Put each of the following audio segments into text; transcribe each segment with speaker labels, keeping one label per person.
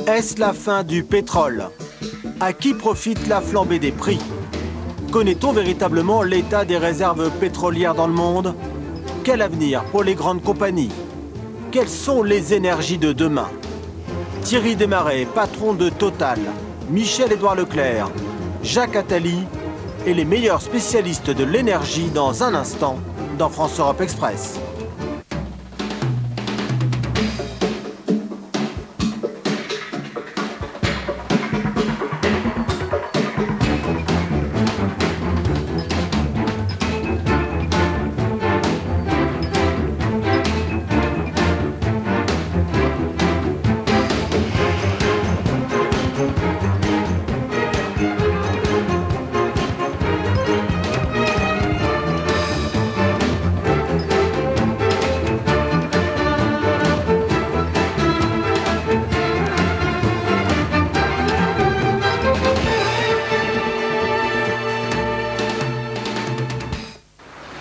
Speaker 1: Est-ce la fin du pétrole? À qui profite la flambée des prix? Connaît-on véritablement l'état des réserves pétrolières dans le monde? Quel avenir pour les grandes compagnies? Quelles sont les énergies de demain? Thierry Desmarest, patron de Total, Michel-Édouard Leclerc, Jacques Attali et les meilleurs spécialistes de l'énergie dans un instant dans France Europe Express.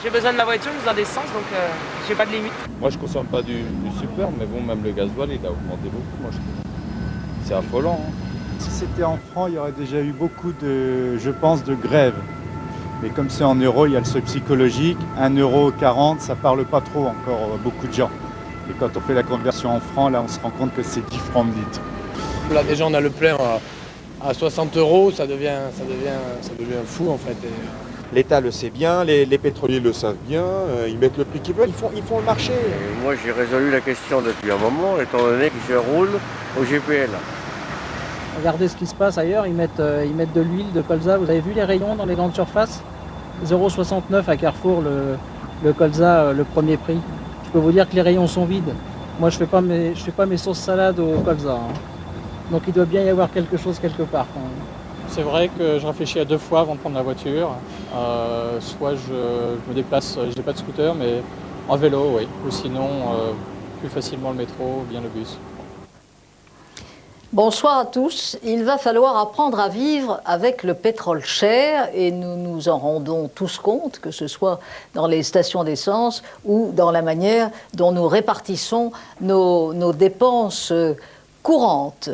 Speaker 2: J'ai besoin de ma voiture, j'ai besoin d'essence, donc j'ai pas de limite.
Speaker 3: Moi je consomme pas du super, mais bon, même le gasoil il a augmenté beaucoup, moi je trouve. C'est affolant. Hein.
Speaker 4: Si c'était en francs, il y aurait déjà eu beaucoup de, je pense, de grèves. Mais comme c'est en euros, il y a le seuil psychologique. 1,40 €, ça parle pas trop encore à beaucoup de gens. Et quand on fait la conversion en francs, là on se rend compte que c'est 10 francs de litre.
Speaker 5: Là déjà on a le plein à 60 €, ça devient fou en fait.
Speaker 6: L'État le sait bien, les pétroliers le savent bien, ils mettent le prix qu'ils veulent, ils font le marché.
Speaker 7: Et moi j'ai résolu la question depuis un moment, étant donné que je roule au GPL.
Speaker 8: Regardez ce qui se passe ailleurs, ils mettent de l'huile, de colza. Vous avez vu les rayons dans les grandes surfaces? 0,69 à Carrefour, le colza, le premier prix. Je peux vous dire que les rayons sont vides. Moi je fais pas mes sauces salades au colza. Hein. Donc il doit bien y avoir quelque chose quelque part quand même.
Speaker 9: C'est vrai que je réfléchis à 2 fois avant de prendre la voiture. Soit je me déplace, j'ai pas de scooter, mais en vélo, oui. Ou sinon, plus facilement le métro ou bien le bus.
Speaker 10: Bonsoir à tous. Il va falloir apprendre à vivre avec le pétrole cher et nous nous en rendons tous compte, que ce soit dans les stations d'essence ou dans la manière dont nous répartissons nos dépenses courantes.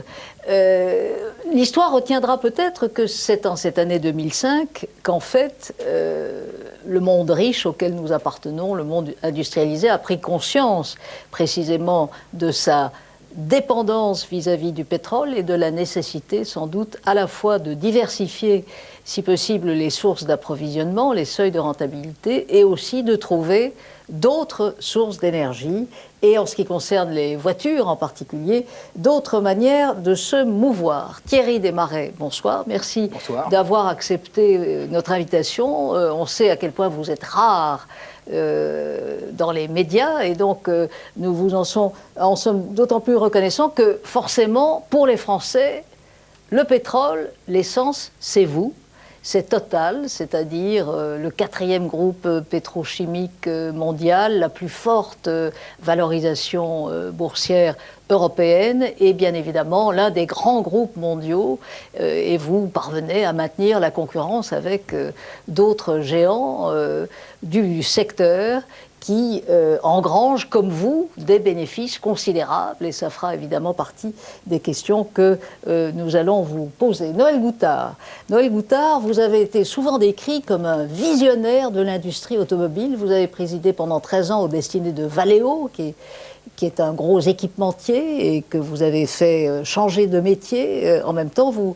Speaker 10: L'histoire retiendra peut-être que c'est en cette année 2005 qu'en fait le monde riche auquel nous appartenons, le monde industrialisé, a pris conscience précisément de sa dépendance vis-à-vis du pétrole et de la nécessité sans doute à la fois de diversifier si possible les sources d'approvisionnement, les seuils de rentabilité et aussi de trouver d'autres sources d'énergie et en ce qui concerne les voitures en particulier, d'autres manières de se mouvoir. Thierry Desmarest, bonsoir, merci d'avoir accepté notre invitation. On sait à quel point vous êtes rare dans les médias et donc nous vous en sommes d'autant plus reconnaissants que forcément pour les Français, le pétrole, l'essence, c'est vous. C'est Total, c'est-à-dire le 4e groupe pétrochimique mondial, la plus forte valorisation boursière européenne et bien évidemment l'un des grands groupes mondiaux et vous parvenez à maintenir la concurrence avec d'autres géants du secteur qui engrange, comme vous, des bénéfices considérables. Et ça fera évidemment partie des questions que nous allons vous poser. Noël Goutard. Noël Goutard, vous avez été souvent décrit comme un visionnaire de l'industrie automobile. Vous avez présidé pendant 13 ans aux destinées de Valeo, qui est un gros équipementier et que vous avez fait changer de métier. En même temps, vous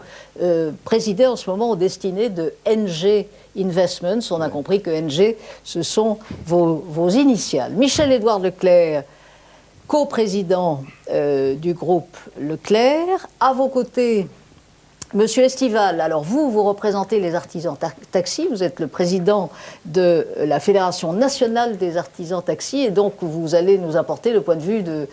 Speaker 10: présidez en ce moment aux destinées de NG Investments. On a compris que NG, ce sont vos initiales. Michel-Édouard Leclerc, coprésident du groupe Leclerc. À vos côtés, Monsieur Estival, alors vous représentez les artisans taxis, vous êtes le président de la Fédération nationale des artisans taxis et donc vous allez nous apporter le point de vue de,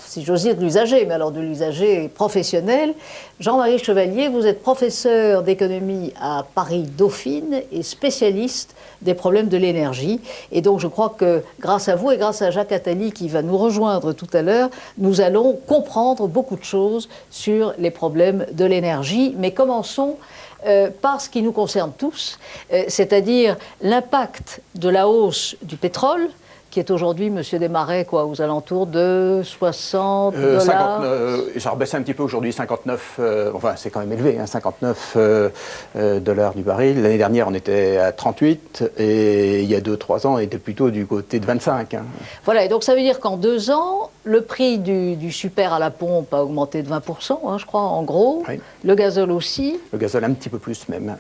Speaker 10: si j'ose dire, de l'usager, mais alors de l'usager professionnel. Jean-Marie Chevalier, vous êtes professeur d'économie à Paris-Dauphine et spécialiste des problèmes de l'énergie. Et donc je crois que grâce à vous et grâce à Jacques Attali qui va nous rejoindre tout à l'heure, nous allons comprendre beaucoup de choses sur les problèmes de l'énergie. Mais commençons par ce qui nous concerne tous, c'est-à-dire l'impact de la hausse du pétrole qui est aujourd'hui, Monsieur Desmarais, quoi, aux alentours de 60 dollars.
Speaker 11: Ça a rebaissé un petit peu aujourd'hui, 59, enfin c'est quand même élevé, hein, 59 dollars du baril. L'année dernière, on était à 38, et il y a 2-3 ans, on était plutôt du côté de 25. Hein.
Speaker 10: Voilà, et donc ça veut dire qu'en 2 ans, le prix du super à la pompe a augmenté de 20%, hein, je crois, en gros.
Speaker 11: Oui.
Speaker 10: Le gazole aussi.
Speaker 11: Le gazole un petit peu plus même.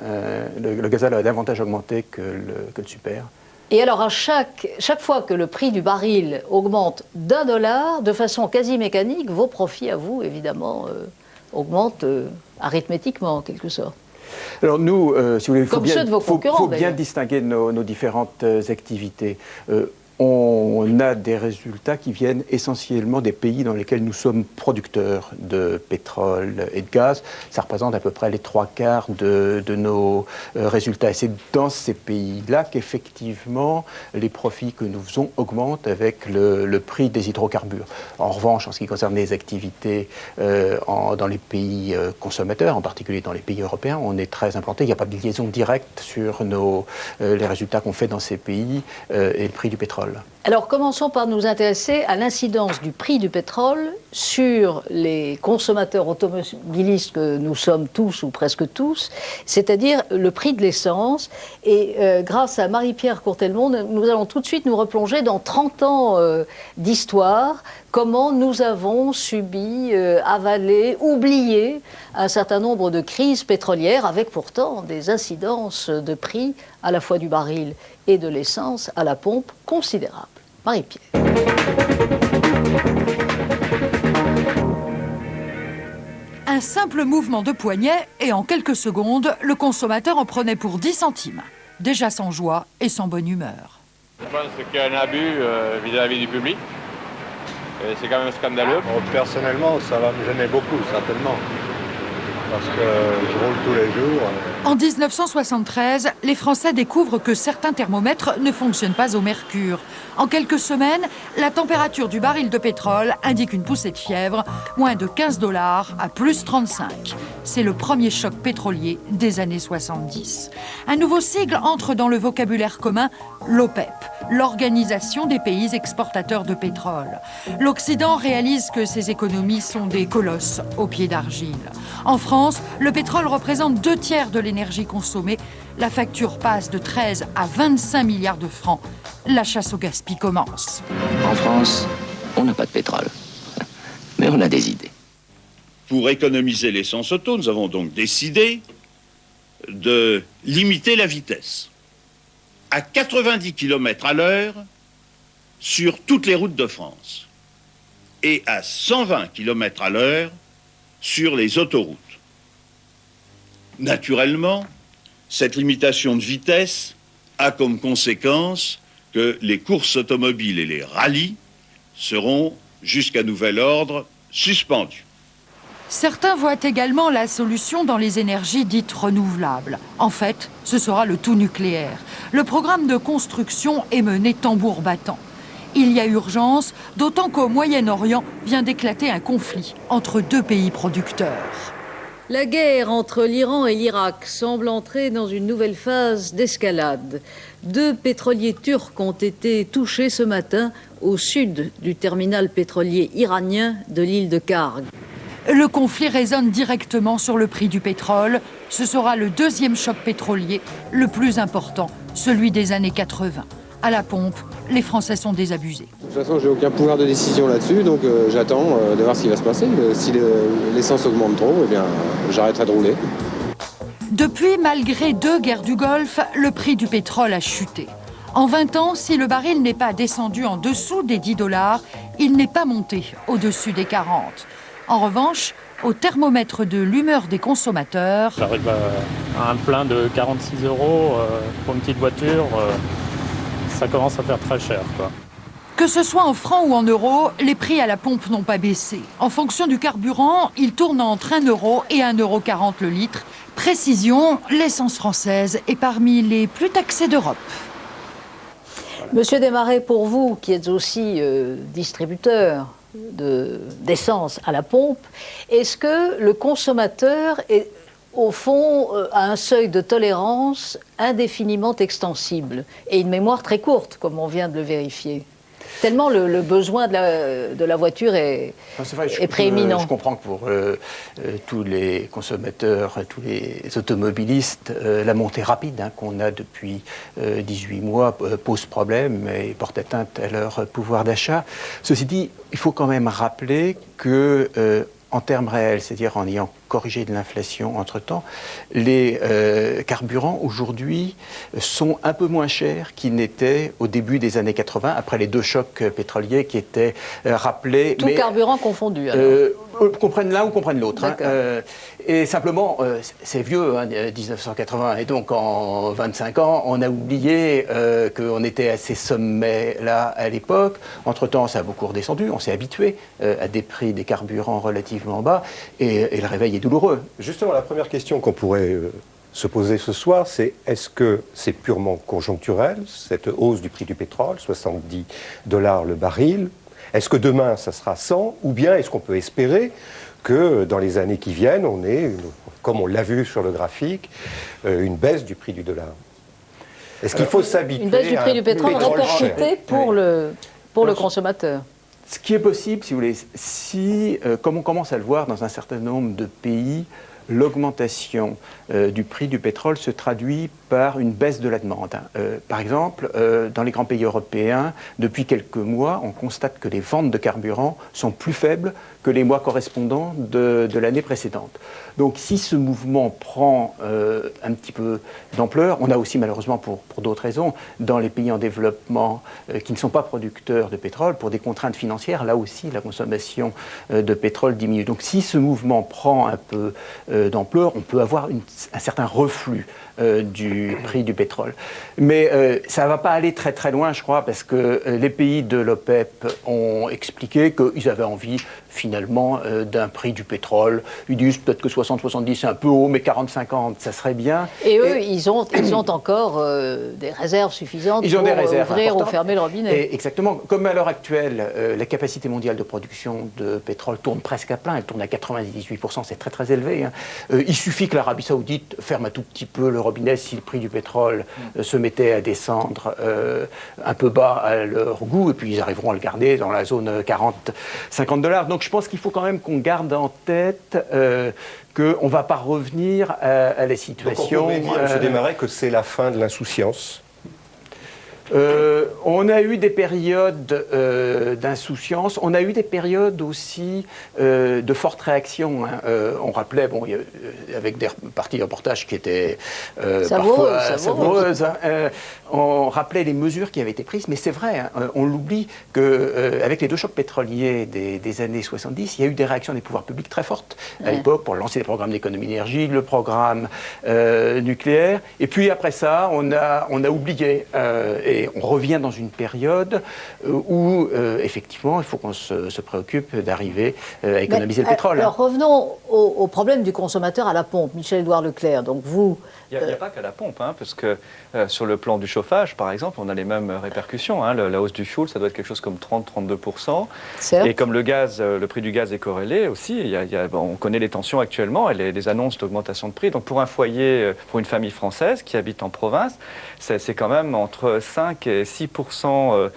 Speaker 11: Le gazole a davantage augmenté que le super.
Speaker 10: Et alors, à chaque fois que le prix du baril augmente d'$, de façon quasi mécanique, vos profits à vous, évidemment, augmentent arithmétiquement, en quelque sorte.
Speaker 11: Alors nous, si vous voulez,
Speaker 10: Comme ceux de vos concurrents,
Speaker 11: faut bien
Speaker 10: d'ailleurs.
Speaker 11: distinguer nos différentes activités. On a des résultats qui viennent essentiellement des pays dans lesquels nous sommes producteurs de pétrole et de gaz. Ça représente à peu près les 3/4 de nos résultats. Et c'est dans ces pays-là qu'effectivement les profits que nous faisons augmentent avec le prix des hydrocarbures. En revanche, en ce qui concerne les activités dans les pays consommateurs, en particulier dans les pays européens, on est très implanté. Il n'y a pas de liaison directe sur les résultats qu'on fait dans ces pays et le prix du pétrole.
Speaker 10: Alors, commençons par nous intéresser à l'incidence du prix du pétrole sur les consommateurs automobilistes que nous sommes tous ou presque tous, c'est-à-dire le prix de l'essence. Et grâce à Marie-Pierre Courtelmont, nous allons tout de suite nous replonger dans 30 ans d'histoire, comment nous avons subi, avalé, oublié un certain nombre de crises pétrolières, avec pourtant des incidences de prix à la fois du baril et de l'essence à la pompe considérables. Marie-Pierre.
Speaker 12: Un simple mouvement de poignet et en quelques secondes, le consommateur en prenait pour 10 centimes. Déjà sans joie et sans bonne humeur.
Speaker 3: Je pense qu'il y a un abus vis-à-vis du public. C'est quand même scandaleux.
Speaker 7: Bon, personnellement, ça va me gêner beaucoup, certainement. Parce que je roule tous les jours.
Speaker 12: En 1973, les Français découvrent que certains thermomètres ne fonctionnent pas au mercure. En quelques semaines, la température du baril de pétrole indique une poussée de fièvre, moins de 15 $ à plus 35. C'est le premier choc pétrolier des années 70. Un nouveau sigle entre dans le vocabulaire commun, l'OPEP, l'Organisation des pays exportateurs de pétrole. L'Occident réalise que ces économies sont des colosses au pied d'argile. En France, le pétrole représente 2/3 de l'énergie consommée. La facture passe de 13 à 25 milliards de francs. La chasse au gaspille commence.
Speaker 13: En France, on n'a pas de pétrole, mais on a des idées.
Speaker 14: Pour économiser l'essence auto, nous avons donc décidé de limiter la vitesse à 90 km à l'heure sur toutes les routes de France et à 120 km à l'heure sur les autoroutes. Naturellement, cette limitation de vitesse a comme conséquence que les courses automobiles et les rallyes seront, jusqu'à nouvel ordre, suspendus.
Speaker 12: Certains voient également la solution dans les énergies dites renouvelables. En fait, ce sera le tout nucléaire. Le programme de construction est mené tambour battant. Il y a urgence, d'autant qu'au Moyen-Orient vient d'éclater un conflit entre deux pays producteurs.
Speaker 10: La guerre entre l'Iran et l'Irak semble entrer dans une nouvelle phase d'escalade. 2 pétroliers turcs ont été touchés ce matin au sud du terminal pétrolier iranien de l'île de Karg.
Speaker 12: Le conflit résonne directement sur le prix du pétrole. Ce sera le 2e choc pétrolier, le plus important, celui des années 80. À la pompe, les Français sont désabusés.
Speaker 15: De toute façon, j'ai aucun pouvoir de décision là-dessus, donc j'attends de voir ce qui va se passer. Si l'essence augmente trop, eh bien, j'arrêterai de rouler.
Speaker 12: Depuis, malgré 2 guerres du Golfe, le prix du pétrole a chuté. En 20 ans, si le baril n'est pas descendu en dessous des 10 $, il n'est pas monté au-dessus des 40. En revanche, au thermomètre de l'humeur des consommateurs...
Speaker 9: J'arrive à un plein de 46 € pour une petite voiture. Ça commence à faire très cher, quoi.
Speaker 12: Que ce soit en francs ou en euros, les prix à la pompe n'ont pas baissé. En fonction du carburant, ils tournent entre 1 € et 1,40 € le litre. Précision, l'essence française est parmi les plus taxées d'Europe.
Speaker 10: Monsieur Desmarais, pour vous, qui êtes aussi distributeur d'essence à la pompe, est-ce que le consommateur est, au fond, à un seuil de tolérance indéfiniment extensible et une mémoire très courte, comme on vient de le vérifier? Tellement le besoin de la voiture est prééminent.
Speaker 11: Je comprends que pour tous les consommateurs, tous les automobilistes, la montée rapide qu'on a depuis 18 mois pose problème et porte atteinte à leur pouvoir d'achat. Ceci dit, il faut quand même rappeler que en termes réels, c'est-à-dire en ayant corrigé de l'inflation entre-temps, les carburants aujourd'hui sont un peu moins chers qu'ils n'étaient au début des années 80, après les 2 chocs pétroliers qui étaient rappelés.
Speaker 10: Tout carburant confondu.
Speaker 11: Qu'on prenne l'un ou qu'on prenne l'autre. Et simplement, c'est vieux, 1980, et donc en 25 ans, on a oublié qu'on était à ces sommets-là à l'époque. Entre-temps, ça a beaucoup redescendu, on s'est habitué à des prix des carburants relativement bas, et le réveil est douloureux.
Speaker 7: Justement, la première question qu'on pourrait se poser ce soir, c'est est-ce que c'est purement conjoncturel, cette hausse du prix du pétrole, 70 $ le baril? Est-ce que demain, ça sera 100? Ou bien est-ce qu'on peut espérer que dans les années qui viennent, on ait, comme on l'a vu sur le graphique, une baisse du prix du dollar? Est-ce qu'il faut s'habituer à
Speaker 10: une baisse du prix du pétrole répercutée pour le consommateur?
Speaker 11: Ce qui est possible, si vous voulez, si, comme on commence à le voir dans un certain nombre de pays, l'augmentation du prix du pétrole se traduit par une baisse de la demande. Par exemple, dans les grands pays européens, depuis quelques mois, on constate que les ventes de carburant sont plus faibles que les mois correspondants de l'année précédente. Donc si ce mouvement prend un petit peu d'ampleur, on a aussi malheureusement pour d'autres raisons, dans les pays en développement qui ne sont pas producteurs de pétrole, pour des contraintes financières, là aussi la consommation de pétrole diminue. Donc si ce mouvement prend un peu d'ampleur, on peut avoir un certain reflux du prix du pétrole. Mais ça ne va pas aller très très loin, je crois, parce que les pays de l'OPEP ont expliqué qu'ils avaient envie finalement d'un prix du pétrole. Ils disent peut-être que 60-70 c'est un peu haut, mais 40-50 ça serait bien.
Speaker 10: Et eux, ils ont encore des réserves suffisantes pour ouvrir ou fermer le robinet.
Speaker 11: Et exactement. Comme à l'heure actuelle, la capacité mondiale de production de pétrole tourne presque à plein, elle tourne à 98%, c'est très très élevé. Il suffit que l'Arabie Saoudite ferme un tout petit peu le robinet si le prix du pétrole se mettait à descendre un peu bas à leur goût, et puis ils arriveront à le garder dans la zone 40-50 $. Donc je pense qu'il faut quand même qu'on garde en tête qu'on ne va pas revenir à la situation.
Speaker 7: Donc on pourrait dire, M. Desmarais, que c'est la fin de l'insouciance.
Speaker 11: On a eu des périodes d'insouciance, on a eu des périodes aussi de forte réaction. On rappelait, avec des parties de reportage qui étaient parfois savoureuses, on rappelait les mesures qui avaient été prises, mais c'est vrai, on l'oublie qu'avec les 2 chocs pétroliers des années 70, il y a eu des réactions des pouvoirs publics très fortes à l'époque pour lancer des programmes d'économie d'énergie, le programme nucléaire, et puis après ça, on a oublié. Et on revient dans une période où, effectivement, il faut qu'on se préoccupe d'arriver à économiser le pétrole.
Speaker 10: Alors revenons au problème du consommateur à la pompe. Michel-Édouard Leclerc, donc vous...
Speaker 16: Il n'y a pas qu'à la pompe, parce que sur le plan du chauffage, par exemple, on a les mêmes répercussions. La hausse du fioul, ça doit être quelque chose comme 30-32%. Et comme le prix du gaz est corrélé aussi, on connaît les tensions actuellement et les annonces d'augmentation de prix. Donc pour un foyer, pour une famille française qui habite en province, c'est quand même entre 5 et 6%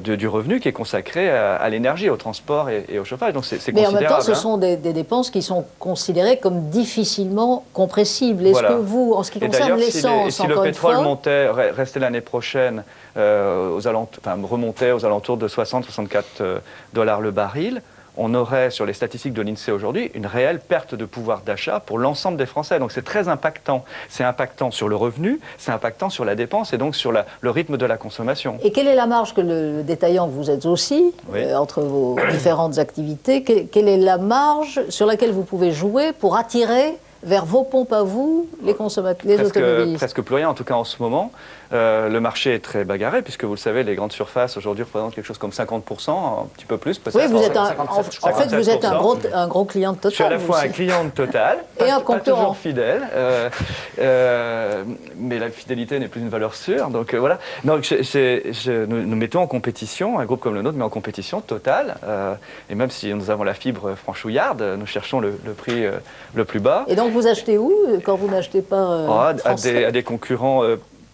Speaker 16: du revenu qui est consacré à l'énergie, au transport et au chauffage. Donc c'est considérable.
Speaker 10: Mais en même temps, ce sont des dépenses qui sont considérées comme difficilement compressibles. Est-ce que vous, en ce qui concerne l'essence,
Speaker 16: si le pétrole restait l'année prochaine, remontait aux alentours de 60-64 $ le baril, on aurait, sur les statistiques de l'INSEE aujourd'hui, une réelle perte de pouvoir d'achat pour l'ensemble des Français. Donc c'est très impactant. C'est impactant sur le revenu, c'est impactant sur la dépense et donc sur le rythme de la consommation.
Speaker 10: Et quelle est la marge que le détaillant, vous êtes aussi, entre vos différentes activités, quelle est la marge sur laquelle vous pouvez jouer pour attirer vers vos pompes à vous, les consommateurs, les automobilistes?
Speaker 16: Presque plus rien, en tout cas en ce moment. Le marché est très bagarré, puisque vous le savez, les grandes surfaces aujourd'hui représentent quelque chose comme 50%, un petit peu plus peut-être.
Speaker 10: Oui, vous êtes vous êtes un gros client de Total.
Speaker 16: Je suis à la fois un client de Total,
Speaker 10: et un concurrent.
Speaker 16: Pas toujours fidèle, mais la fidélité n'est plus une valeur sûre. Donc voilà. Donc, nous mettons en compétition, un groupe comme le nôtre met en compétition Total, et même si nous avons la fibre franchouillarde, nous cherchons le prix le plus bas.
Speaker 10: Et donc vous achetez où quand vous n'achetez pas
Speaker 16: à des concurrents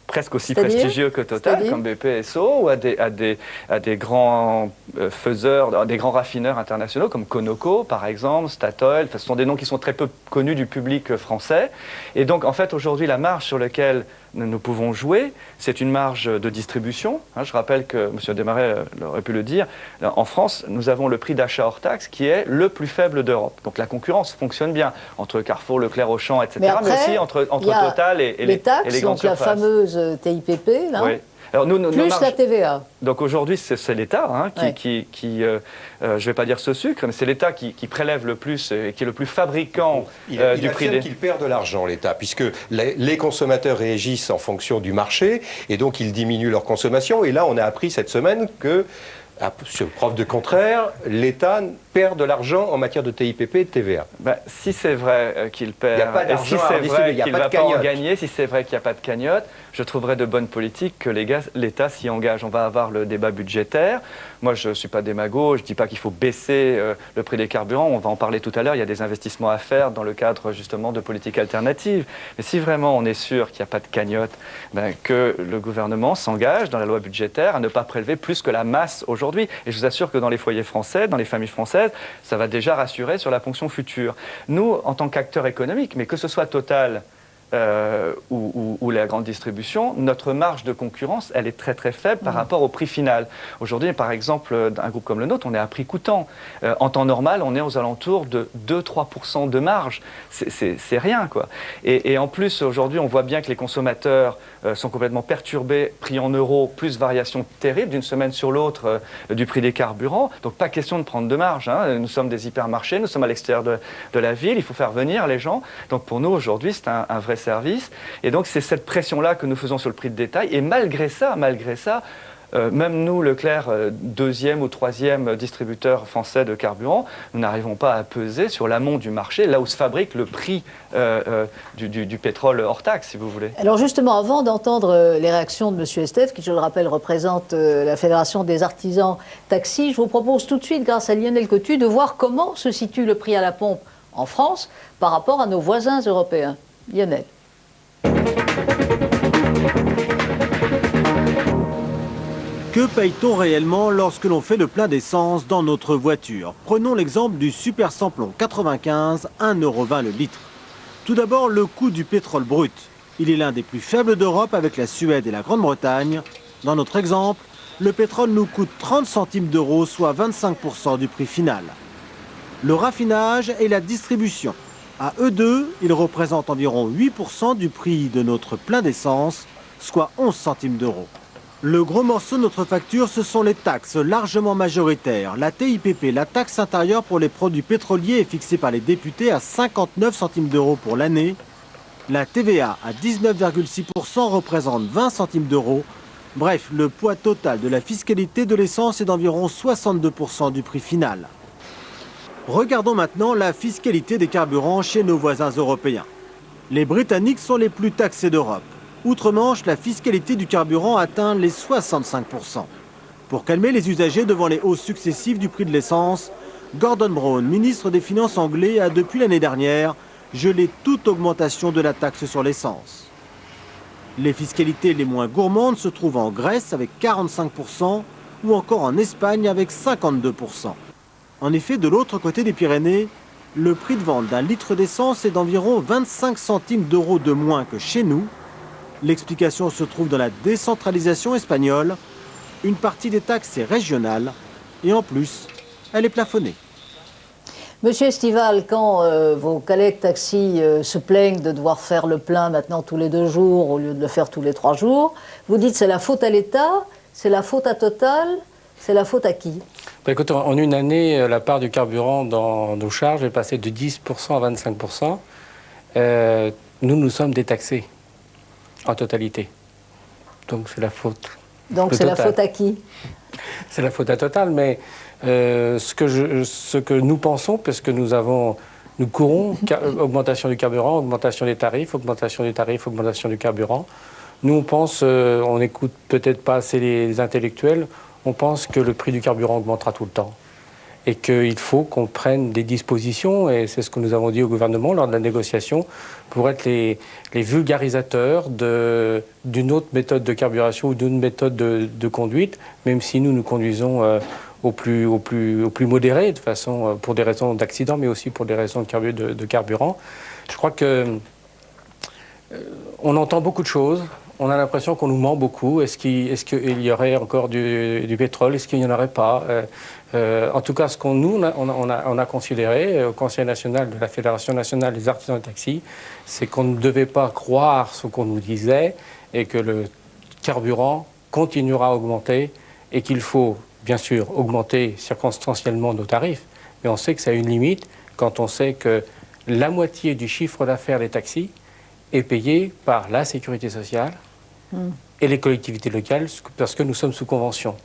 Speaker 16: presque aussi prestigieux que Total, comme BP et Esso, ou à des grands faiseurs, des grands raffineurs internationaux comme Conoco, par exemple, Statoil. Ce sont des noms qui sont très peu connus du public français. Et donc, en fait, aujourd'hui, la marge sur laquelle nous pouvons jouer, c'est une marge de distribution. Je rappelle que, M. Desmarais aurait pu le dire, en France, nous avons le prix d'achat hors taxe qui est le plus faible d'Europe. Donc la concurrence fonctionne bien entre Carrefour, Leclerc, Auchan, etc. Mais, après, aussi entre Total et les taxes, et les grandes surfaces.
Speaker 10: Donc la fameuse TIPP, là.
Speaker 16: Oui. Alors
Speaker 10: plus la TVA.
Speaker 16: Donc aujourd'hui, c'est l'État qui je ne vais pas dire ce sucre, mais c'est l'État qui prélève le plus et qui est le plus fabricant du prix des...
Speaker 7: qu'il perd de l'argent, l'État, puisque les consommateurs réagissent en fonction du marché et donc ils diminuent leur consommation. Et là, on a appris cette semaine que, sur preuve de contraire, l'État perd de l'argent en matière de TIPP et de TVA.
Speaker 16: Si c'est vrai qu'il perd,
Speaker 7: il n'y a pas
Speaker 16: si
Speaker 7: d'argent
Speaker 16: c'est vrai qu'il ne va pas en gagner, si c'est vrai qu'il n'y a pas de cagnotte, je trouverais de bonne politique que l'État s'y engage. On va avoir le débat budgétaire. Moi, je ne suis pas démago, je ne dis pas qu'il faut baisser le prix des carburants. On va en parler tout à l'heure. Il y a des investissements à faire dans le cadre justement de politiques alternatives. Mais si vraiment on est sûr qu'il n'y a pas de cagnotte, que le gouvernement s'engage dans la loi budgétaire à ne pas prélever plus que la masse aujourd'hui. Et je vous assure que dans les foyers français, dans les familles françaises, ça va déjà rassurer sur la ponction future. Nous, en tant qu'acteurs économiques, mais que ce soit Total ou la grande distribution, notre marge de concurrence, elle est très très faible par rapport au prix final. Aujourd'hui, par exemple, un groupe comme le nôtre, on est à prix coûtant. En temps normal, on est aux alentours de 2-3% de marge. C'est rien, quoi. Et en plus, aujourd'hui, on voit bien que les consommateurs sont complètement perturbés, prix en euros, plus variation terrible d'une semaine sur l'autre du prix des carburants. Donc pas question de prendre de marge. Nous sommes des hypermarchés, nous sommes à l'extérieur de la ville, il faut faire venir les gens. Donc pour nous, aujourd'hui, c'est un vrai service. Et donc c'est cette pression-là que nous faisons sur le prix de détail. Et malgré ça, même nous, Leclerc, deuxième ou troisième distributeur français de carburant, nous n'arrivons pas à peser sur l'amont du marché, là où se fabrique le prix du pétrole hors taxe, si vous voulez.
Speaker 10: Alors justement, avant d'entendre les réactions de M. Estève, qui, je le rappelle, représente la Fédération des artisans taxis, je vous propose tout de suite, grâce à Lionel Cotu, de voir comment se situe le prix à la pompe en France par rapport à nos voisins européens. Lionel.
Speaker 1: Que paye-t-on réellement lorsque l'on fait le plein d'essence dans notre voiture? Prenons l'exemple du Super Samplon 95, 1,20 € le litre. Tout d'abord, le coût du pétrole brut. Il est l'un des plus faibles d'Europe avec la Suède et la Grande-Bretagne. Dans notre exemple, le pétrole nous coûte 30 centimes d'euros, soit 25% du prix final. Le raffinage et la distribution. À eux deux, ils représentent environ 8% du prix de notre plein d'essence, soit 11 centimes d'euros. Le gros morceau de notre facture, ce sont les taxes largement majoritaires. La TIPP, la taxe intérieure pour les produits pétroliers, est fixée par les députés à 59 centimes d'euros pour l'année. La TVA à 19,6% représente 20 centimes d'euros. Bref, le poids total de la fiscalité de l'essence est d'environ 62% du prix final. Regardons maintenant la fiscalité des carburants chez nos voisins européens. Les Britanniques sont les plus taxés d'Europe. Outre-Manche, la fiscalité du carburant atteint les 65%. Pour calmer les usagers devant les hausses successives du prix de l'essence, Gordon Brown, ministre des Finances anglais, a depuis l'année dernière gelé toute augmentation de la taxe sur l'essence. Les fiscalités les moins gourmandes se trouvent en Grèce avec 45% ou encore en Espagne avec 52%. En effet, de l'autre côté des Pyrénées, le prix de vente d'un litre d'essence est d'environ 25 centimes d'euros de moins que chez nous. L'explication se trouve dans la décentralisation espagnole. Une partie des taxes est régionale et en plus, elle est plafonnée.
Speaker 10: Monsieur Estival, quand vos collègues taxis se plaignent de devoir faire le plein maintenant tous les 2 jours au lieu de le faire tous les 3 jours, vous dites c'est la faute à l'État, c'est la faute à Total, c'est la faute à qui?
Speaker 17: Écoutez, en une année, la part du carburant dans nos charges est passée de 10% à 25%. Nous sommes détaxés en totalité. Donc c'est la faute.
Speaker 10: Donc c'est la faute à qui?
Speaker 17: C'est la faute à Total, mais ce que nous pensons, parce que nous courons augmentation du carburant, augmentation des tarifs, augmentation des tarifs, augmentation du carburant. Nous on pense, on n'écoute peut-être pas assez les intellectuels, on pense que le prix du carburant augmentera tout le temps. et qu'il faut qu'on prenne des dispositions, et c'est ce que nous avons dit au gouvernement lors de la négociation, pour être les vulgarisateurs d'une autre méthode de carburation ou d'une méthode de conduite, même si nous conduisons au plus modéré, de façon, pour des raisons d'accident, mais aussi pour des raisons de carburant. Je crois que on entend beaucoup de choses. On a l'impression qu'on nous ment beaucoup. Est-ce qu'il y aurait encore du pétrole? Est-ce qu'il n'y en aurait pas? En tout cas, ce qu'on on a considéré au Conseil national de la Fédération nationale des artisans de taxi, c'est qu'on ne devait pas croire ce qu'on nous disait et que le carburant continuera à augmenter et qu'il faut bien sûr augmenter circonstanciellement nos tarifs, mais on sait que ça a une limite quand on sait que la moitié du chiffre d'affaires des taxis est payé par la sécurité sociale et les collectivités locales parce que nous sommes sous convention.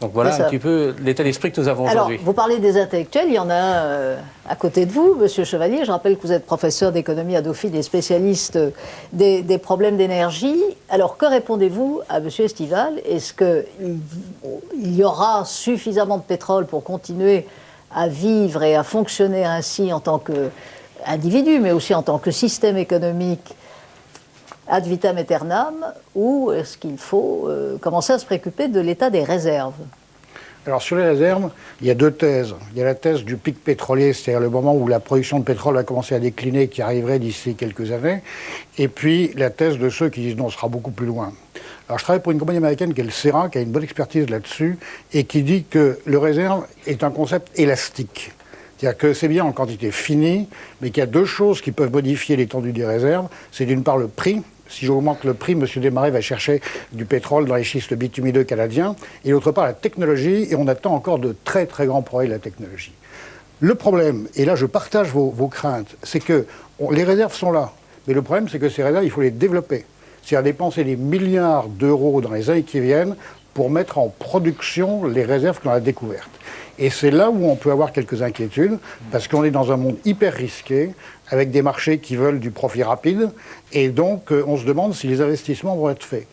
Speaker 17: Donc voilà un petit peu l'état d'esprit que nous avons aujourd'hui.
Speaker 10: Alors, vous parlez des intellectuels, il y en a à côté de vous, Monsieur Chevalier. Je rappelle que vous êtes professeur d'économie à Dauphine et spécialiste des problèmes d'énergie. Alors, que répondez-vous à Monsieur Estival? Est-ce qu'il y aura suffisamment de pétrole pour continuer à vivre et à fonctionner ainsi en tant qu'individu, mais aussi en tant que système économique ad vitam aeternam, ou est-ce qu'il faut commencer à se préoccuper de l'état des réserves?
Speaker 18: Alors sur les réserves, il y a deux thèses. Il y a la thèse du pic pétrolier, c'est-à-dire le moment où la production de pétrole va commencer à décliner, qui arriverait d'ici quelques années, et puis la thèse de ceux qui disent non, on sera beaucoup plus loin. Alors je travaille pour une compagnie américaine qui est le CERA, qui a une bonne expertise là-dessus, et qui dit que le réserve est un concept élastique. C'est-à-dire que c'est bien en quantité finie, mais qu'il y a deux choses qui peuvent modifier l'étendue des réserves. C'est d'une part le prix. Si j'augmente le prix, M. Desmarais va chercher du pétrole dans les schistes bitumineux canadiens. Et d'autre part, la technologie, et on attend encore de très très grands progrès de la technologie. Le problème, et là je partage vos craintes, c'est que les réserves sont là. Mais le problème, c'est que ces réserves, il faut les développer. C'est-à-dire dépenser des milliards d'euros dans les années qui viennent pour mettre en production les réserves qu'on a découvertes. Et c'est là où on peut avoir quelques inquiétudes, parce qu'on est dans un monde hyper risqué, avec des marchés qui veulent du profit rapide, et donc on se demande si les investissements vont être faits.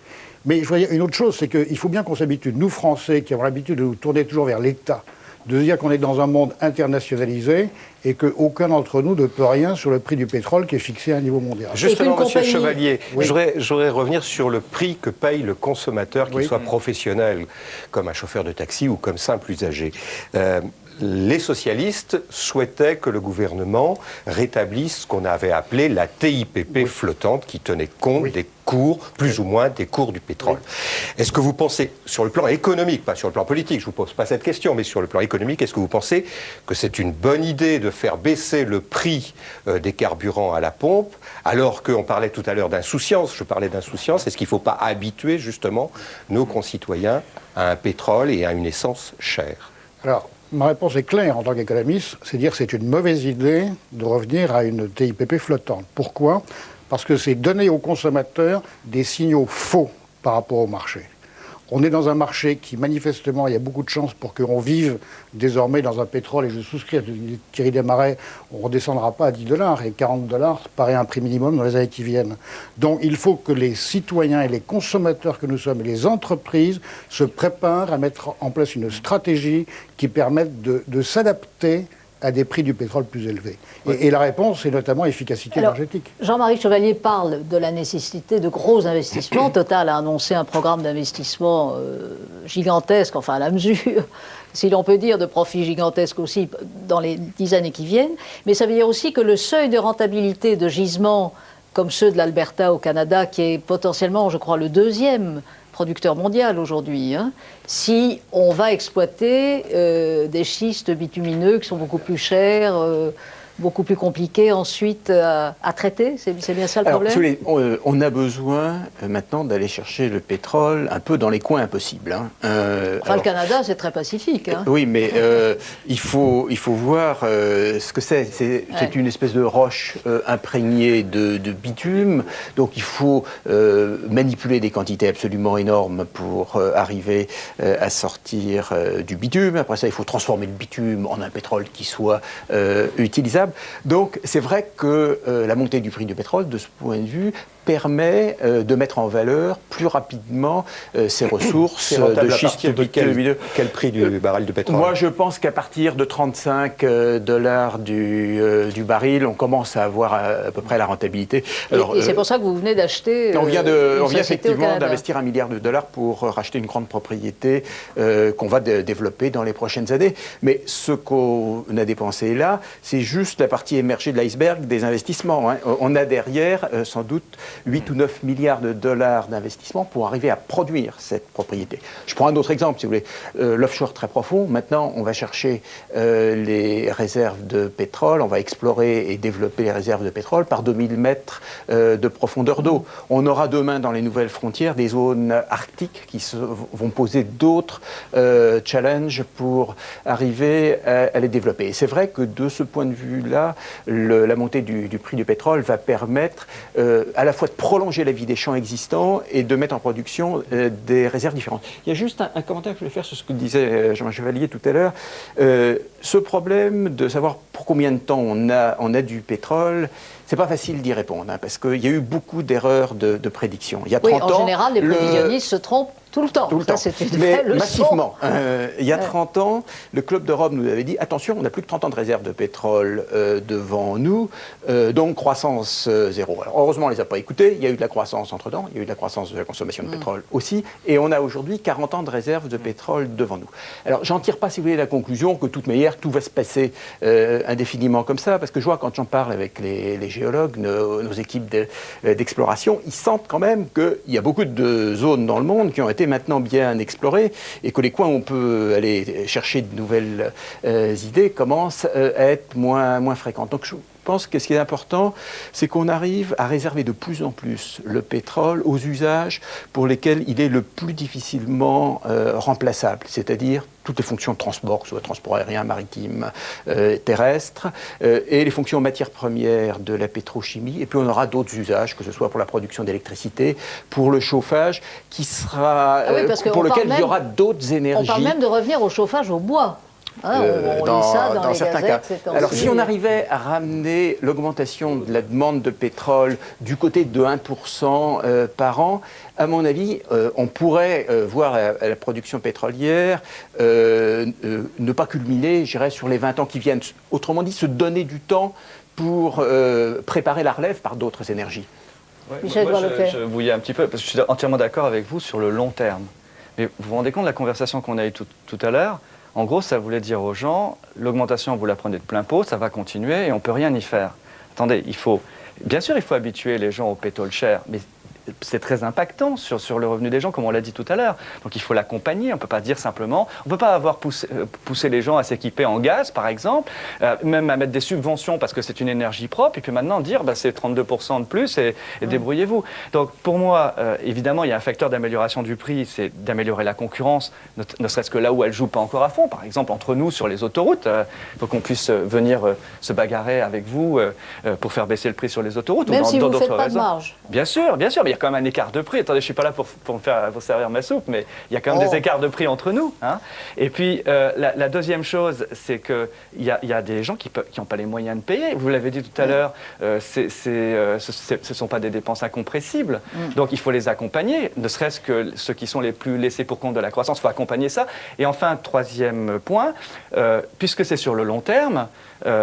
Speaker 18: Mais je voyais une autre chose, c'est qu'il faut bien qu'on s'habitue, nous Français, qui avons l'habitude de nous tourner toujours vers l'État, de se dire qu'on est dans un monde internationalisé et qu'aucun d'entre nous ne peut rien sur le prix du pétrole qui est fixé à un niveau mondial.
Speaker 7: Justement, Monsieur Chevalier, oui. je voudrais revenir sur le prix que paye le consommateur, qu'il soit professionnel, comme un chauffeur de taxi ou comme simple usager. Les socialistes souhaitaient que le gouvernement rétablisse ce qu'on avait appelé la TIPP flottante, qui tenait compte des cours, plus ou moins, des cours du pétrole. Est-ce que vous pensez, sur le plan économique, pas sur le plan politique, je ne vous pose pas cette question, mais sur le plan économique, est-ce que vous pensez que c'est une bonne idée de faire baisser le prix des carburants à la pompe, alors qu'on parlait tout à l'heure d'insouciance, je parlais d'insouciance, est-ce qu'il ne faut pas habituer justement nos concitoyens à un pétrole et à une essence chère?
Speaker 18: Alors, ma réponse est claire en tant qu'économiste, c'est dire que c'est une mauvaise idée de revenir à une TIPP flottante. Pourquoi? Parce que c'est donner aux consommateurs des signaux faux par rapport au marché. On est dans un marché qui, manifestement, il y a beaucoup de chances pour qu'on vive désormais dans un pétrole, et je souscris à Thierry Desmarais, on ne redescendra pas à 10 $, et 40 $ paraît un prix minimum dans les années qui viennent. Donc il faut que les citoyens et les consommateurs que nous sommes, et les entreprises, se préparent à mettre en place une stratégie qui permette de s'adapter à des prix du pétrole plus élevés. Et la réponse, c'est notamment efficacité énergétique.
Speaker 10: Jean-Marie Chevalier parle de la nécessité de gros investissements. Total a annoncé un programme d'investissement gigantesque, enfin à la mesure, si l'on peut dire, de profits gigantesques aussi dans les 10 années qui viennent. Mais ça veut dire aussi que le seuil de rentabilité de gisements comme ceux de l'Alberta au Canada, qui est potentiellement, je crois, le deuxième producteur mondial aujourd'hui, si on va exploiter des schistes bitumineux qui sont beaucoup plus chers, beaucoup plus compliqués ensuite à traiter. C'est bien ça le problème?
Speaker 11: On a besoin maintenant d'aller chercher le pétrole un peu dans les coins impossibles.
Speaker 10: Le Canada, c'est très pacifique.
Speaker 11: Oui, mais il faut voir ce que c'est. C'est une espèce de roche imprégnée de bitume. Donc il faut manipuler des quantités absolument énormes pour arriver à sortir du bitume. Après ça, il faut transformer le bitume en un pétrole qui soit utilisable. Donc c'est vrai que la montée du prix du pétrole, de ce point de vue, permet de mettre en valeur plus rapidement ces ressources de schiste
Speaker 7: de quel prix du baril de pétrole?
Speaker 11: Moi, je pense qu'à partir de 35 $ du baril, on commence à avoir à peu près la rentabilité.
Speaker 10: Alors, et c'est pour ça que vous venez d'acheter.
Speaker 11: On vient effectivement d'investir $1 milliard pour racheter une grande propriété qu'on va développer dans les prochaines années. Mais ce qu'on a dépensé là, c'est juste la partie émergée de l'iceberg des investissements. Hein. On a derrière sans doute 8 ou 9 milliards de dollars d'investissement pour arriver à produire cette propriété. Je prends un autre exemple, si vous voulez. L'offshore très profond. Maintenant, on va chercher les réserves de pétrole, on va explorer et développer les réserves de pétrole par 2000 mètres de profondeur d'eau. On aura demain dans les nouvelles frontières des zones arctiques qui vont poser d'autres challenges pour arriver à les développer. Et c'est vrai que de ce point de vue-là, la montée du prix du pétrole va permettre à la fois de prolonger la vie des champs existants et de mettre en production des réserves différentes. Il y a juste un commentaire que je voulais faire sur ce que disait Jean Chevalier tout à l'heure. Ce problème de savoir pour combien de temps on a du pétrole, c'est pas facile d'y répondre, hein, parce qu'il y a eu beaucoup d'erreurs de prédiction. Il y a 30 ans,
Speaker 10: en général, les prévisionnistes se trompent tout le temps.
Speaker 11: Tout le temps.
Speaker 10: C'est une
Speaker 11: Mais
Speaker 10: vraie leçon.
Speaker 11: massivement. Il y a 30 ans, le Club de Rome nous avait dit attention, on n'a plus que 30 ans de réserve de pétrole devant nous, donc croissance zéro. Alors, heureusement, on ne les a pas écoutés. Il y a eu de la croissance entre-temps, il y a eu de la croissance de la consommation de pétrole aussi, et on a aujourd'hui 40 ans de réserve de pétrole devant nous. Alors, j'en tire pas, si vous voulez, la conclusion que de toute manière, tout va se passer indéfiniment comme ça, parce que je vois quand j'en parle avec les géologues, nos équipes d'exploration, ils sentent quand même qu'il y a beaucoup de zones dans le monde qui ont été maintenant bien explorées et que les coins où on peut aller chercher de nouvelles idées commencent à être moins fréquentes. Donc je pense que ce qui est important, c'est qu'on arrive à réserver de plus en plus le pétrole aux usages pour lesquels il est le plus difficilement remplaçable, c'est-à-dire toutes les fonctions de transport, que ce soit transport aérien, maritime, terrestre, et les fonctions matières premières de la pétrochimie. Et puis on aura d'autres usages, que ce soit pour la production d'électricité, pour le chauffage, qui sera pour lequel il y aura d'autres énergies.
Speaker 10: On parle même de revenir au chauffage au bois. Hein, on lit ça dans les
Speaker 11: certains
Speaker 10: gazettes,
Speaker 11: cas. Alors si on arrivait à ramener l'augmentation de la demande de pétrole du côté de 1% par an, à mon avis, on pourrait voir la production pétrolière ne pas culminer, je dirais, sur les 20 ans qui viennent. Autrement dit, se donner du temps pour préparer la relève par d'autres énergies.
Speaker 16: Ouais, je bouillais un petit peu, parce que je suis entièrement d'accord avec vous sur le long terme. Mais vous vous rendez compte de la conversation qu'on a eue tout à l'heure? En gros, ça voulait dire aux gens, l'augmentation, vous la prenez de plein pot, ça va continuer et on ne peut rien y faire. Attendez, bien sûr, il faut habituer les gens au pétrole cher, mais c'est très impactant sur le revenu des gens, comme on l'a dit tout à l'heure. Donc il faut l'accompagner, on ne peut pas dire simplement, on ne peut pas avoir poussé les gens à s'équiper en gaz, par exemple, même à mettre des subventions parce que c'est une énergie propre, et puis maintenant dire c'est 32% de plus et débrouillez-vous. Donc pour moi, évidemment, il y a un facteur d'amélioration du prix, c'est d'améliorer la concurrence, ne serait-ce que là où elle ne joue pas encore à fond, par exemple entre nous sur les autoroutes, il faut qu'on puisse venir se bagarrer avec vous pour faire baisser le prix sur les autoroutes.
Speaker 10: Même
Speaker 16: ou dans
Speaker 10: si vous ne
Speaker 16: d'autres
Speaker 10: faites pas de
Speaker 16: raisons.
Speaker 10: marge.
Speaker 16: Bien sûr, mais il y a quand même un écart de prix. Attendez, je ne suis pas là pour servir ma soupe, mais il y a quand même des écarts de prix entre nous. Hein. Et puis, la deuxième chose, c'est qu'il y a des gens qui n'ont pas les moyens de payer. Vous l'avez dit tout à l'heure, ce ne sont pas des dépenses incompressibles. Donc, il faut les accompagner, ne serait-ce que ceux qui sont les plus laissés pour compte de la croissance, il faut accompagner ça. Et enfin, troisième point, puisque c'est sur le long terme,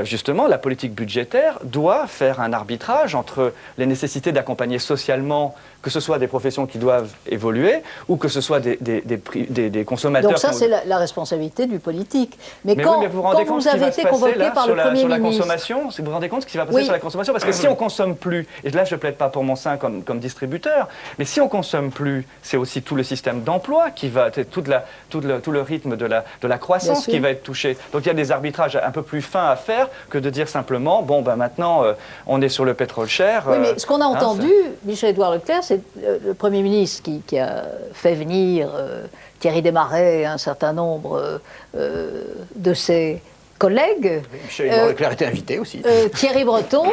Speaker 16: justement, la politique budgétaire doit faire un arbitrage entre les nécessités d'accompagner socialement, que ce soit des professions qui doivent évoluer ou que ce soit des consommateurs.
Speaker 10: Donc ça, c'est la responsabilité du politique. Mais quand vous avez été convoqué par le Premier
Speaker 16: sur la
Speaker 10: ministre...
Speaker 16: consommation, vous vous rendez compte ce qui va passer sur la consommation? Parce que si on ne consomme plus, et là je ne plaide pas pour mon sein comme distributeur, mais si on ne consomme plus, c'est aussi tout le système d'emploi qui va, tout le rythme de la croissance qui va être touché. Donc il y a des arbitrages un peu plus fins à faire que de dire simplement, maintenant on est sur le pétrole cher.
Speaker 10: Oui, mais ce qu'on a entendu, Michel-Édouard Leclerc, c'est le Premier ministre qui a fait venir Thierry Desmarais et un certain nombre de ses collègues.
Speaker 11: Michel-Édouard Leclerc était invité aussi.
Speaker 10: Thierry Breton,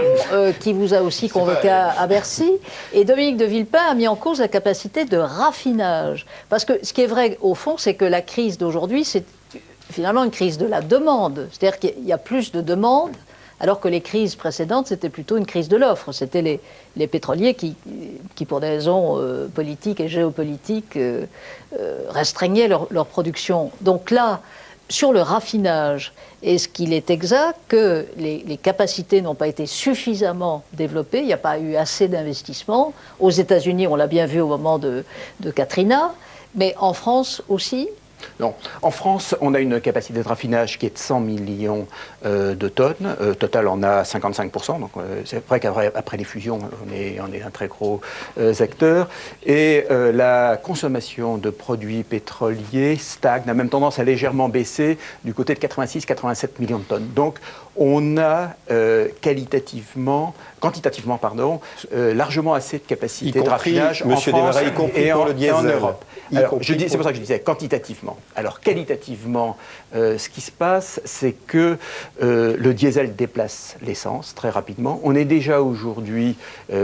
Speaker 10: qui vous a aussi convoqué à Bercy. Et Dominique de Villepin a mis en cause la capacité de raffinage. Parce que ce qui est vrai, au fond, c'est que la crise d'aujourd'hui, c'est finalement une crise de la demande. C'est-à-dire qu'il y a plus de demandes alors que les crises précédentes, c'était plutôt une crise de l'offre. C'était les pétroliers qui, pour des raisons politiques et géopolitiques, restreignaient leur production. Donc là, sur le raffinage, est-ce qu'il est exact que les capacités n'ont pas été suffisamment développées, il n'y a pas eu assez d'investissements. Aux États-Unis, on l'a bien vu au moment de Katrina, mais en France aussi?
Speaker 11: Non. En France, on a une capacité de raffinage qui est de 100 millions de tonnes. Total, on a 55%. Donc, c'est vrai qu'après les fusions, on est un très gros acteur. Et la consommation de produits pétroliers stagne, a même tendance à légèrement baisser du côté de 86-87 millions de tonnes. Donc, on a quantitativement, largement assez de capacité de raffinage en France et en Europe. C'est pour ça que je disais quantitativement. Alors qualitativement, ce qui se passe, c'est que le diesel déplace l'essence très rapidement. On est déjà aujourd'hui,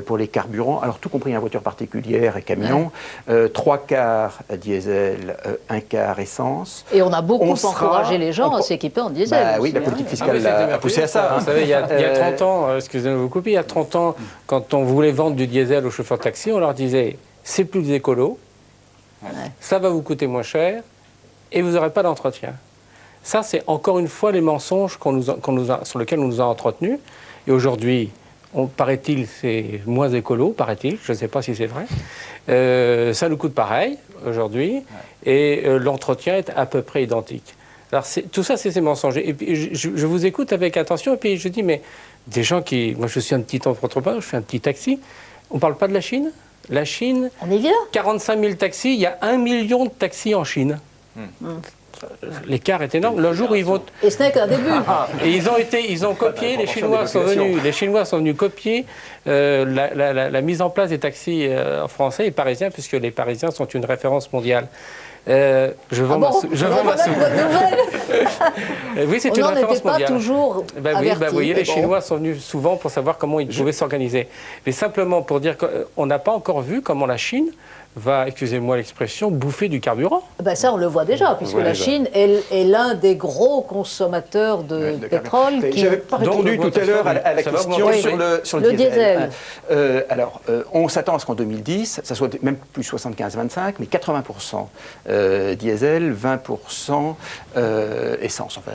Speaker 11: pour les carburants, alors tout compris en voiture particulière et camion, 3/4 diesel, 1/4 essence.
Speaker 10: Et on a beaucoup encouragé les gens à s'équiper en diesel.
Speaker 11: Bah, oui, la politique fiscale a poussé à ça.
Speaker 17: Vous savez, il y a 30 ans, excusez-moi de vous couper, il y a 30 ans, quand on voulait vendre du diesel aux chauffeurs taxi, on leur disait c'est plus écolo, ça va vous coûter moins cher et vous n'aurez pas d'entretien. Ça, c'est encore une fois les mensonges sur lesquels on nous a entretenus. Et aujourd'hui, paraît-il, c'est moins écolo, paraît-il, je ne sais pas si c'est vrai. Ça nous coûte pareil aujourd'hui et l'entretien est à peu près identique. Alors tout ça, c'est ces mensonges. Et puis je vous écoute avec attention et puis je dis, mais des gens qui... Moi, je suis un petit entrepreneur, je fais un petit taxi. On ne parle pas de la Chine? La Chine,
Speaker 10: on est bien.
Speaker 17: 45 000 taxis, il y a 1 million de taxis en Chine. L'écart est énorme. Le jour où ils vont...
Speaker 10: Et ce n'est qu'un début.
Speaker 17: Et ils ont copié, les Chinois sont venus copier la mise en place des taxis français et parisiens, puisque les Parisiens sont une référence mondiale. Je vends ma soupe. Oui, c'est une référence mondiale.
Speaker 10: Pas toujours avertis,
Speaker 17: vous voyez, les Chinois sont venus souvent pour savoir comment ils pouvaient s'organiser. Mais simplement pour dire qu'on n'a pas encore vu comment la Chine va, excusez-moi l'expression, bouffer du carburant.
Speaker 10: Ben ça, on le voit déjà, puisque la Chine est l'un des gros consommateurs de pétrole.
Speaker 11: J'avais pas répondu tout à l'heure à la question sur le diesel. Alors, on s'attend à ce qu'en 2010, ça soit même plus 75-25, mais 80% diesel, 20% essence, enfin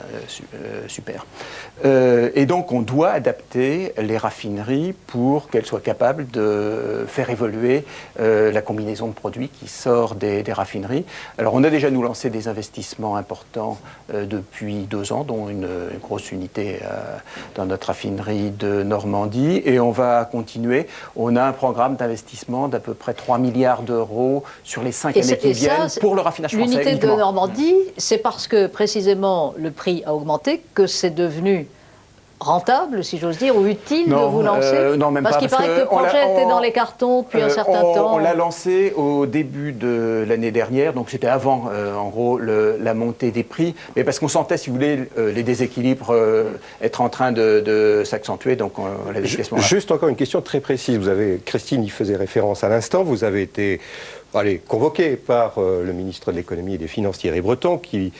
Speaker 11: super. Et donc, on doit adapter les raffineries pour qu'elles soient capables de faire évoluer la combinaison de produits qui sort des raffineries. Alors on a déjà nous lancé des investissements importants depuis 2 ans, dont une grosse unité dans notre raffinerie de Normandie, et on va continuer. On a un programme d'investissement d'à peu près 3 milliards d'euros sur les 5 années qui viennent pour le raffinage français.
Speaker 10: L'unité de Normandie, c'est parce que précisément le prix a augmenté que c'est devenu rentable, si j'ose dire, ou utile de vous lancer?
Speaker 11: Non, même
Speaker 10: parce
Speaker 11: pas.
Speaker 10: qu'il paraît que le projet était dans les cartons depuis un certain temps.
Speaker 11: On l'a lancé au début de l'année dernière, donc c'était avant, en gros, la montée des prix, mais parce qu'on sentait, si vous voulez, les déséquilibres être en train de s'accentuer, donc on l'a décidé à ce moment-là.
Speaker 7: Juste encore une question très précise. Christine y faisait référence à l'instant, vous avez été convoqué par le ministre de l'économie et des Finances, Thierry Breton, qui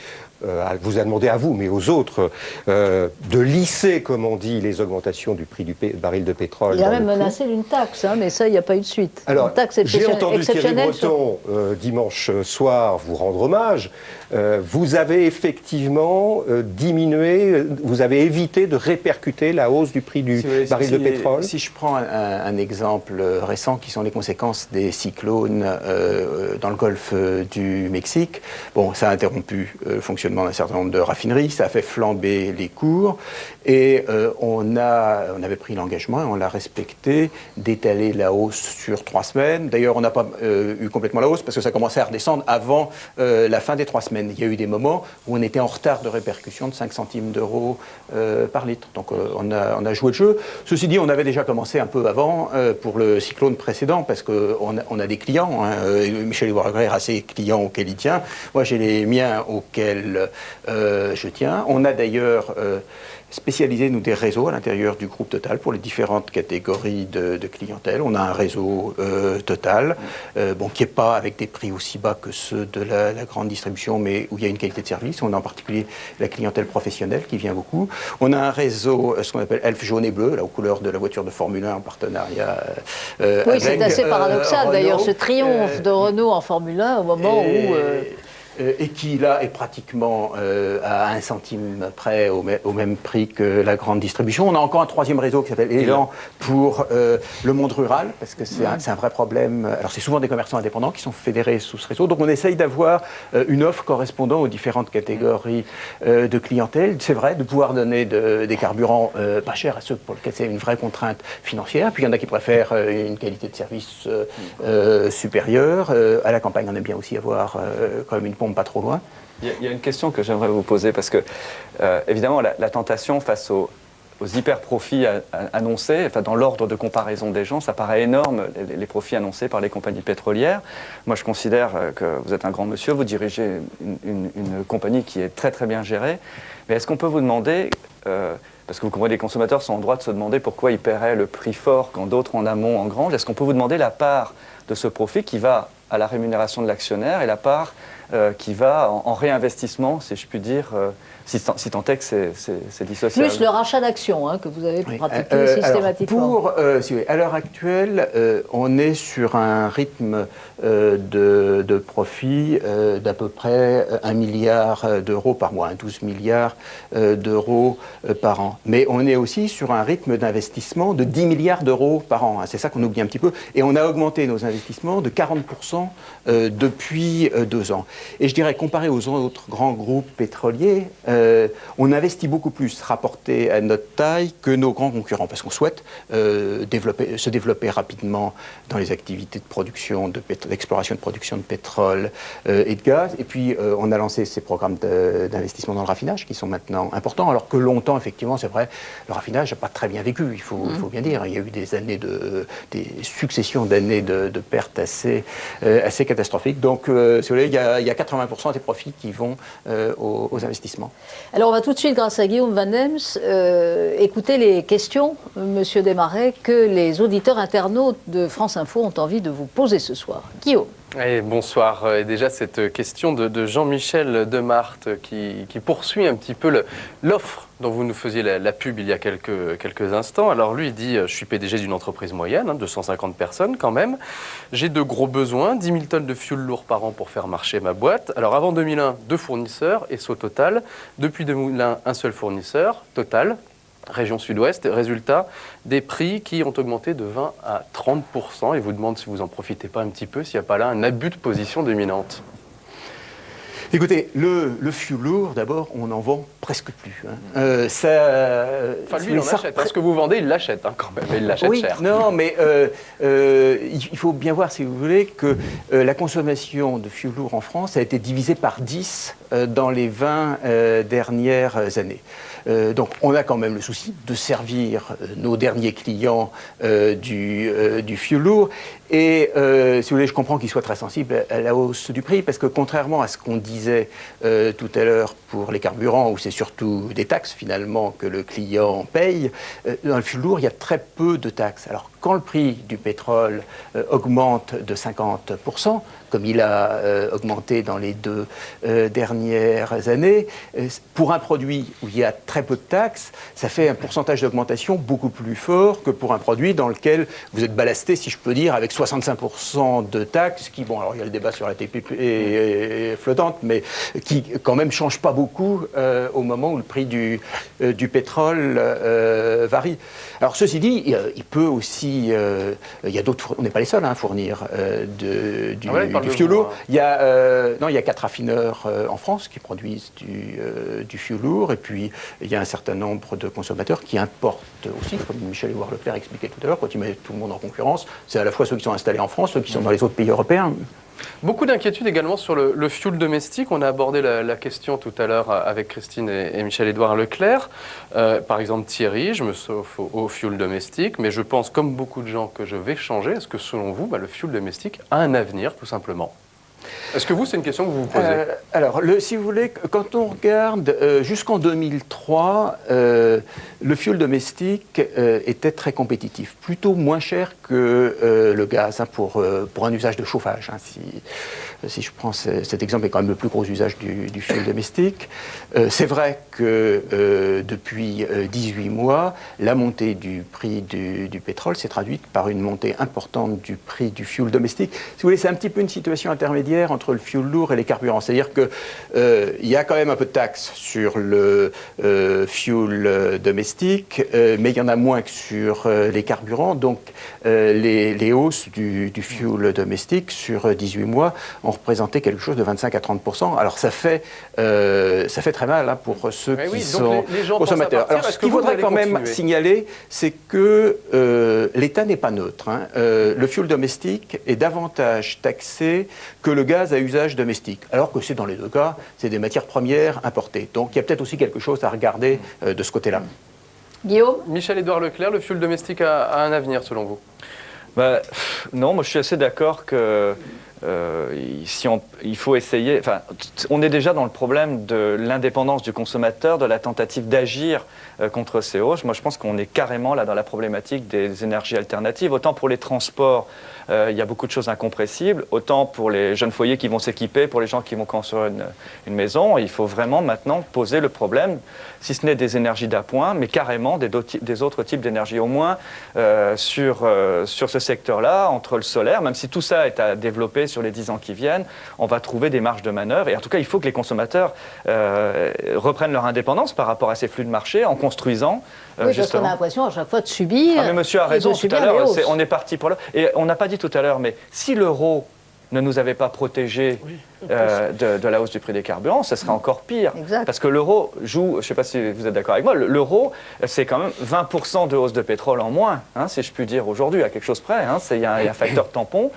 Speaker 7: vous a demandé à vous, mais aux autres, de lisser, comme on dit, les augmentations du prix du baril de pétrole.
Speaker 10: Il a même menacé d'une taxe, mais ça, il n'y a pas eu de suite.
Speaker 7: Alors,
Speaker 10: une taxe
Speaker 7: j'ai entendu Thierry Breton, dimanche soir, vous rendre hommage. Vous avez effectivement diminué, vous avez évité de répercuter la hausse du prix du baril de pétrole.
Speaker 11: Si je prends un exemple récent, qui sont les conséquences des cyclones dans le golfe du Mexique, bon, ça a interrompu le fonctionnement d'un certain nombre de raffineries, ça a fait flamber les cours, et on avait pris l'engagement, et on l'a respecté, d'étaler la hausse sur 3 semaines. D'ailleurs, on n'a pas eu complètement la hausse, parce que ça commençait à redescendre avant la fin des 3 semaines. Il y a eu des moments où on était en retard de répercussion de 5 centimes d'euros par litre. Donc on a joué le jeu. Ceci dit, on avait déjà commencé un peu avant pour le cyclone précédent, parce qu'on a des clients Michel Edouard-Leclerc a ses clients auxquels il tient. Moi, j'ai les miens auxquels je tiens. On a d'ailleurs spécialisé, nous, des réseaux à l'intérieur du groupe Total pour les différentes catégories de clientèle. On a un réseau Total, qui n'est pas avec des prix aussi bas que ceux de la grande distribution, mais où il y a une qualité de service. On a en particulier la clientèle professionnelle qui vient beaucoup. On a un réseau, ce qu'on appelle Elf jaune et bleu, là, aux couleurs de la voiture de Formule 1 en partenariat
Speaker 10: oui, c'est assez paradoxal d'ailleurs, ce triomphe de Renault en Formule 1 au moment où...
Speaker 11: et qui, là, est pratiquement à 1 centime près au même prix que la grande distribution. On a encore un troisième réseau qui s'appelle Elan pour le monde rural, parce que c'est un vrai problème. Alors, c'est souvent des commerçants indépendants qui sont fédérés sous ce réseau. Donc, on essaye d'avoir une offre correspondant aux différentes catégories de clientèle. C'est vrai, de pouvoir donner des carburants pas chers à ceux pour lesquels c'est une vraie contrainte financière. Puis, il y en a qui préfèrent une qualité de service supérieure. À la campagne, on aime bien aussi avoir quand même une pompe pas trop loin.
Speaker 16: Il y a une question que j'aimerais vous poser, parce que, évidemment, la tentation face aux hyper profits annoncés, enfin, dans l'ordre de comparaison des gens, ça paraît énorme, les profits annoncés par les compagnies pétrolières. Moi, je considère que vous êtes un grand monsieur, vous dirigez une compagnie qui est très très bien gérée. Mais est-ce qu'on peut vous demander, parce que vous comprenez, les consommateurs sont en droit de se demander pourquoi ils paieraient le prix fort quand d'autres en amont engrangent, est-ce qu'on peut vous demander la part de ce profit qui va à la rémunération de l'actionnaire et la part qui va en réinvestissement, si je puis dire, si tant est que c'est dissociable.
Speaker 10: Plus le rachat d'actions que vous avez pratiqué systématiquement.
Speaker 11: À l'heure actuelle, on est sur un rythme de profit d'à peu près 1 milliard d'euros par mois, 12 milliards d'euros par an. Mais on est aussi sur un rythme d'investissement de 10 milliards d'euros par an. C'est ça qu'on oublie un petit peu. Et on a augmenté nos investissements de 40% depuis 2 ans. Et je dirais, comparé aux autres grands groupes pétroliers, on investit beaucoup plus rapporté à notre taille que nos grands concurrents, parce qu'on souhaite se développer rapidement dans les activités de production, d'exploration de production de pétrole et de gaz. Et puis, on a lancé ces programmes d'investissement dans le raffinage qui sont maintenant importants, alors que longtemps, effectivement, c'est vrai, le raffinage n'a pas très bien vécu, il faut bien dire. Il y a eu des successions d'années de pertes assez catastrophiques. Donc, si vous voulez, il y a 80% des profits qui vont aux investissements.
Speaker 10: Alors, on va tout de suite, grâce à Guillaume Van Hems, écouter les questions, Monsieur Desmarais, que les auditeurs internautes de France Info ont envie de vous poser ce soir. Guillaume.
Speaker 19: Et bonsoir. Et déjà, cette question de Jean-Michel Demarthe qui poursuit un petit peu l'offre dont vous nous faisiez la pub il y a quelques instants. Alors lui, il dit, je suis PDG d'une entreprise moyenne, 250 personnes quand même. J'ai de gros besoins, 10 000 tonnes de fioul lourd par an pour faire marcher ma boîte. Alors avant 2001, 2 fournisseurs, Esso Total. Depuis 2001, un seul fournisseur, Total. Région Sud-Ouest, résultat, des prix qui ont augmenté de 20 à 30%. Et vous demande si vous n'en profitez pas un petit peu, s'il n'y a pas là un abus de position dominante.
Speaker 11: Écoutez, le fioul lourd, d'abord, on n'en vend presque plus.
Speaker 19: Enfin, lui, il en achète. Ce que vous vendez, il l'achète quand même, et il l'achète cher.
Speaker 11: Non, mais il faut bien voir, si vous voulez, que la consommation de fioul lourd en France a été divisée par 10 dans les 20 dernières années. Donc, on a quand même le souci de servir nos derniers clients du fioul lourd. Et si vous voulez, je comprends qu'ils soient très sensibles à la hausse du prix, parce que contrairement à ce qu'on disait tout à l'heure pour les carburants, où c'est surtout des taxes finalement que le client paye, dans le fioul lourd, il y a très peu de taxes. Alors, quand le prix du pétrole augmente de 50%, comme il a augmenté dans les 2 dernières années, pour un produit où il y a très peu de taxes, ça fait un pourcentage d'augmentation beaucoup plus fort que pour un produit dans lequel vous êtes ballasté, si je peux dire, avec 65% de taxes, qui, bon, alors il y a le débat sur la TPP flottante, mais qui quand même ne change pas beaucoup au moment où le prix du pétrole varie. Alors ceci dit, il peut aussi, il y a d'autres, on n'est pas les seuls à fournir du fioul lourd. Il y a 4 raffineurs en France qui produisent du fioul lourd, et puis il y a un certain nombre de consommateurs qui importent aussi, comme Michel Edouard-Leclerc expliquait tout à l'heure, quand il met tout le monde en concurrence, c'est à la fois ceux qui sont installés en France, ceux qui sont dans les autres pays européens.
Speaker 19: Beaucoup d'inquiétudes également sur le fioul domestique. On a abordé la question tout à l'heure avec Christine et Michel-Édouard Leclerc. Par exemple, Thierry, je me sauve au fioul domestique, mais je pense, comme beaucoup de gens, que je vais changer. Est-ce que selon vous, le fioul domestique a un avenir, tout simplement ? Est-ce que vous, c'est une question que vous vous posez?
Speaker 11: Alors, si vous voulez, quand on regarde jusqu'en 2003, le fioul domestique était très compétitif, plutôt moins cher que le gaz pour un usage de chauffage. Si je prends cet exemple, est quand même le plus gros usage du fioul domestique. C'est vrai que depuis 18 mois, la montée du prix du pétrole s'est traduite par une montée importante du prix du fioul domestique. Si vous voulez, c'est un petit peu une situation intermédiaire entre le fioul lourd et les carburants. C'est-à-dire qu'il y a quand même un peu de taxes sur le fioul domestique, mais il y en a moins que sur les carburants. Donc les hausses du fioul domestique sur 18 mois ont représenté quelque chose de 25 à 30%. Alors ça fait très mal pour ceux qui sont consommateurs. Alors ce qu'il faudrait quand même signaler, c'est que l'État n'est pas neutre. Le fioul domestique est davantage taxé que le gaz à usage domestique, alors que c'est dans les deux cas, c'est des matières premières importées. Donc il y a peut-être aussi quelque chose à regarder de ce côté-là.
Speaker 10: Guillaume ?
Speaker 19: Michel-Édouard Leclerc, le fioul domestique a un avenir selon vous?
Speaker 16: Non, moi je suis assez d'accord que il faut essayer. Enfin, on est déjà dans le problème de l'indépendance du consommateur, de la tentative d'agir contre ces hausses. Moi, je pense qu'on est carrément là dans la problématique des énergies alternatives. Autant pour les transports, il y a beaucoup de choses incompressibles. Autant pour les jeunes foyers qui vont s'équiper, pour les gens qui vont construire une maison, il faut vraiment maintenant poser le problème, si ce n'est des énergies d'appoint, mais carrément des autres types d'énergie. Au moins sur ce secteur-là, entre le solaire, même si tout ça est à développer sur les 10 ans qui viennent, on va trouver des marges de manœuvre. Et en tout cas, il faut que les consommateurs reprennent leur indépendance par rapport à ces flux de marché en construisant.
Speaker 10: Oui, parce qu'on a l'impression à chaque fois de subir.
Speaker 16: Mais monsieur a raison tout à l'heure, on est parti pour là. Et on n'a pas dit tout à l'heure, mais si l'euro ne nous avait pas protégés de la hausse du prix des carburants, ce serait encore pire.
Speaker 10: Exact.
Speaker 16: Parce que l'euro joue, je ne sais pas si vous êtes d'accord avec moi, l'euro, c'est quand même 20% de hausse de pétrole en moins, si je puis dire aujourd'hui, à quelque chose près. Il y a un facteur tampon.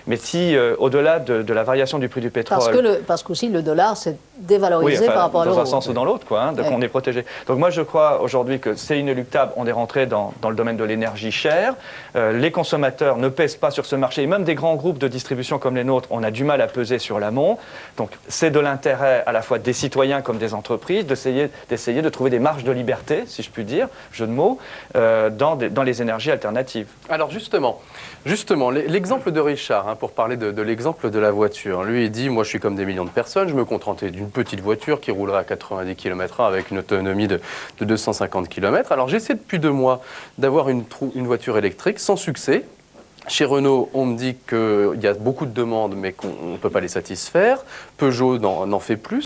Speaker 16: Mais si, au-delà de la variation du prix du pétrole...
Speaker 10: Parce qu'aussi le dollar s'est dévalorisé par rapport à l'euro.
Speaker 16: Dans un sens ou dans l'autre, donc on est protégé. Donc moi, je crois aujourd'hui que c'est inéluctable. On est rentré dans le domaine de l'énergie chère. Les consommateurs ne pèsent pas sur ce marché. Et même des grands groupes de distribution comme les nôtres, on a du mal à peser sur l'amont. Donc c'est de l'intérêt à la fois des citoyens comme des entreprises d'essayer de trouver des marges de liberté, si je puis dire, jeu de mots, dans les énergies alternatives.
Speaker 19: Alors justement l'exemple de Richard, pour parler de l'exemple de la voiture. Lui, il dit, moi je suis comme des millions de personnes, je me contentais d'une petite voiture qui roulerait à 90 km/h avec une autonomie de 250 km. Alors j'essaie depuis 2 mois d'avoir une voiture électrique sans succès. Chez Renault, on me dit qu'il y a beaucoup de demandes, mais qu'on ne peut pas les satisfaire. Peugeot n'en fait plus.